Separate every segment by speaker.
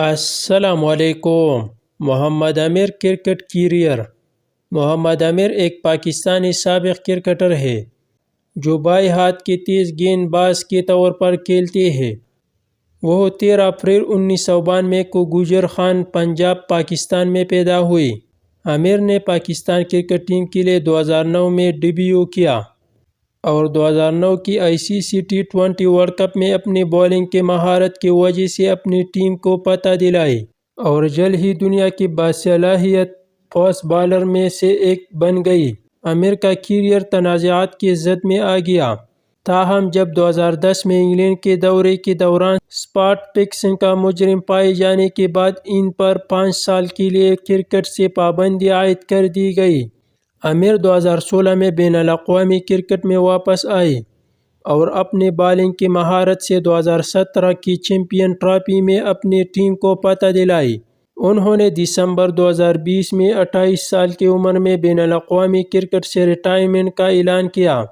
Speaker 1: السلام علیکم۔ محمد عامر cricket career. محمد عامر ایک پاکستانی سابق کرکٹر ہے جو بائیں ہاتھ کے تیز گیند باز کے طور پر کھیلتے ہیں۔ وہ 13 اپریل 1992 کو گوجر خان، پنجاب، پاکستان میں پیدا ہوئے۔ عامر نے پاکستان کرکٹ ٹیم کے لیے 2009 میں ڈیبیو کیا اور 2009 کی ICC T20 ورلڈ کپ میں اپنی بالنگ کی مہارت کی وجہ سے اپنی ٹیم کو فتح دلائی اور جلد ہی دنیا کی باصلاحیت فاسٹ بالر میں سے ایک بن گئی۔ عامر کا کیریئر تنازعات کی زد میں آ گیا، تاہم جب 2010 میں انگلینڈ کے دورے کے دوران اسپاٹ فکسنگ کا مجرم پائے جانے کے بعد ان پر 5 سال کے لیے کرکٹ سے پابندی عائد کر دی گئی۔ عامر 2016 میں بین الاقوامی کرکٹ میں واپس آئے اور اپنی بالنگ کی مہارت سے 2017 کی چیمپئن ٹرافی میں اپنی ٹیم کو فتح دلائی۔ انہوں نے دسمبر 2020 میں 28 سال کی عمر میں بین الاقوامی کرکٹ سے ریٹائرمنٹ کا اعلان کیا۔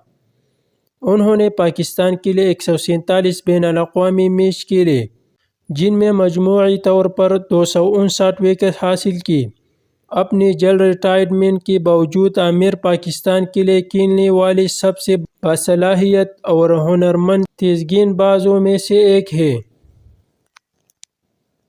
Speaker 1: انہوں نے پاکستان کے لیے 147 بین الاقوامی میچ کھیلے، جن میں مجموعی طور پر 259 وکٹ حاصل کی۔ اپنی جلد ریٹائرمنٹ کے باوجود عامر پاکستان کے لیے کھیلنے والے سب سے باصلاحیت اور ہنرمند تیز گیند بازوں میں سے ایک ہے۔